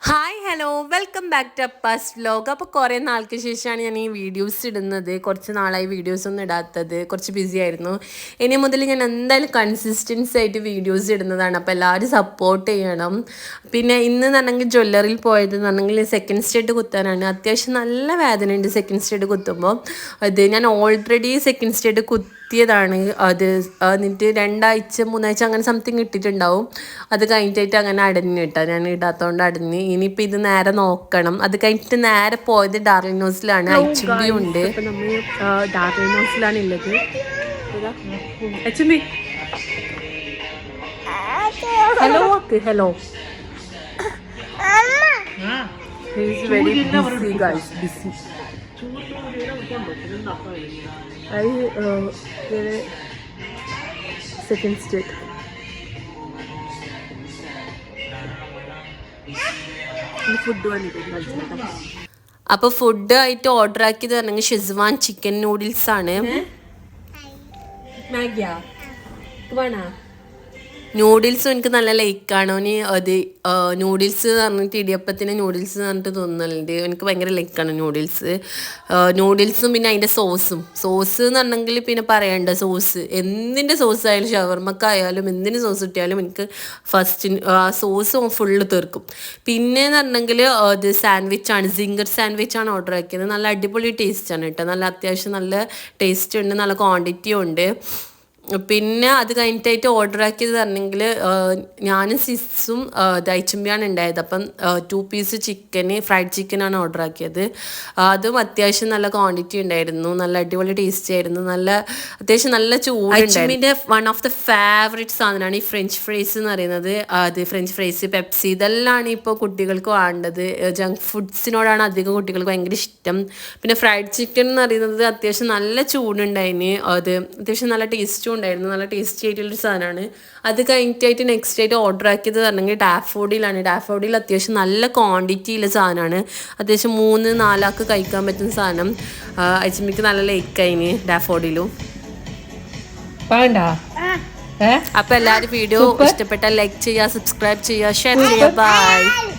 Hi hello welcome back to Appa's vlog. അപ്പോൾ കുറേ നാൾക്ക് ശേഷമാണ് ഞാൻ ഈ വീഡിയോസ് ഇടുന്നത്. കുറച്ച് നാളായി വീഡിയോസ് ഒന്നും ഇടാത്തത്, കുറച്ച് ബിസി ആയിരുന്നു. ഇനി മുതൽ ഞാൻ എന്തായാലും കൺസിസ്റ്റൻസി ആയിട്ട് വീഡിയോസ് ഇടുന്നതാണ്. അപ്പോൾ എല്ലാവരും സപ്പോർട്ട് ചെയ്യണം. പിന്നെ ഇന്ന് എന്നുണ്ടെങ്കിൽ ജ്വല്ലറിയിൽ പോയത് എന്നുണ്ടെങ്കിൽ സെക്കൻഡ് സ്റ്റേറ്റ് കുത്താനാണ്. അത്യാവശ്യം നല്ല വേദന ഉണ്ട് സെക്കൻഡ് സ്റ്റേറ്റ് കുത്തുമ്പോൾ. അത് ഞാൻ ഓൾറെഡി സെക്കൻഡ് സ്റ്റേറ്റ് കുത്തിയതാണ്. അത് എന്നിട്ട് 2 ആഴ്ച 3 ആഴ്ച അങ്ങനെ സംതിങ് ഇട്ടിട്ടുണ്ടാവും. അത് കഴിഞ്ഞിട്ട് അങ്ങനെ അടഞ്ഞു കേട്ടോ. ഞാൻ ഇടാത്തതുകൊണ്ട് അടഞ്ഞ്. ഇനിയിപ്പോൾ ഇത് നേരെ നോക്കണം. അത് കഴിഞ്ഞിട്ട് നേരെ പോയത് ഡാർലിനോസിലാണ്. അച്ചുമ്പി ഉണ്ട്. അപ്പം നമ്മൾ ഡാർലിനോസിലാണ് ഉള്ളത്. അച്ചുമ്പി hello hello. Very busy guys, busy. Second state അപ്പോൾ ഫുഡ് ആയിട്ട് ഓർഡർ ആക്കിയത് പറഞ്ഞെങ്കിൽ ഷെസ്വാൻ ചിക്കൻ നൂഡിൽസ് ആണ്. നൂഡിൽസും എനിക്ക് നല്ല ലൈക്കാണ്. അത് നൂഡിൽസ് എന്ന് പറഞ്ഞിട്ട് ഇടിയപ്പത്തിന് നൂഡിൽസ് എന്ന് പറഞ്ഞിട്ട് തോന്നലുണ്ട്. എനിക്ക് ഭയങ്കര ലൈക്കാണ് നൂഡിൽസും പിന്നെ അതിൻ്റെ സോസ് എന്ന് പറഞ്ഞെങ്കിൽ പിന്നെ പറയണ്ട. സോസ് എന്തിൻ്റെ സോസ് ആയാലും ഷവർമ്മക്കായാലും എന്തിന് സോസ് കിട്ടിയാലും എനിക്ക് ഫസ്റ്റ് സോസ് ഫുള്ള് തീർക്കും. പിന്നെയെന്ന് പറഞ്ഞെങ്കിൽ അത് സാൻഡ്വിച്ചാണ്, സിംഗർ സാൻഡ്വിച്ചാണ് ഓർഡർ ആക്കിയത്. നല്ല അടിപൊളി ടേസ്റ്റാണ് കേട്ടോ. നല്ല അത്യാവശ്യം നല്ല ടേസ്റ്റ് ഉണ്ട്, നല്ല ക്വാണ്ടിറ്റിയും ഉണ്ട്. പിന്നെ അത് കഴിഞ്ഞിട്ടായിട്ട് ഓർഡർ ആക്കിയത് പറഞ്ഞെങ്കിൽ ഞാനും സിസും ദൈച്ചുമ്പിയാണ് ഉണ്ടായത്. അപ്പം 2 പീസ് ചിക്കന്, ഫ്രൈഡ് ചിക്കനാണ് ഓർഡർ ആക്കിയത്. അതും അത്യാവശ്യം നല്ല ക്വാണ്ടിറ്റി ഉണ്ടായിരുന്നു, നല്ല അടിപൊളി ടേസ്റ്റി ആയിരുന്നു, നല്ല അത്യാവശ്യം നല്ല ചൂടുണ്ടായിരുന്നു. വൺ ഓഫ് ദ ഫേവറേറ്റ് സാധനമാണ് ഈ ഫ്രഞ്ച് ഫ്രൈസ് എന്ന് പറയുന്നത്. അത് ഫ്രഞ്ച് ഫ്രൈസ്, പെപ്സി, ഇതെല്ലാം ഇപ്പോൾ കുട്ടികൾക്ക് വേണ്ടത്. ജങ്ക് ഫുഡ്സിനോടാണ് അധികം കുട്ടികൾക്ക് ഭയങ്കര ഇഷ്ടം. പിന്നെ ഫ്രൈഡ് ചിക്കൻ എന്ന് പറയുന്നത് അത്യാവശ്യം നല്ല ചൂടുണ്ടായിന്. അത് അത്യാവശ്യം നല്ല ടേസ്റ്റും ഉണ്ടായിരുന്നു, നല്ല ടേസ്റ്റി ആയിട്ടുള്ളൊരു സാധനമാണ്. അത് കഴിഞ്ഞിട്ടായിട്ട് നെക്സ്റ്റ് ആയിട്ട് ഓർഡർ ആക്കിയത് പറഞ്ഞെങ്കിൽ ഡാഫോഡിലാണ്. ഡാഫോഡിൽ അത്യാവശ്യം നല്ല ക്വാണ്ടിറ്റിയുള്ള സാധനമാണ്. അത്യാവശ്യം 3-4 ആൾക്ക് കഴിക്കാൻ പറ്റുന്ന സാധനം. അച്ഛമ്മയ്ക്ക് നല്ല ലൈക്കായിന് ഡാഫോഡിലും. അപ്പോൾ എല്ലാവരും വീഡിയോ ഇഷ്ടപ്പെട്ടാൽ ലൈക്ക് ചെയ്യുക, സബ്സ്ക്രൈബ് ചെയ്യുക, ഷെയർ ചെയ്യുക. ബൈ.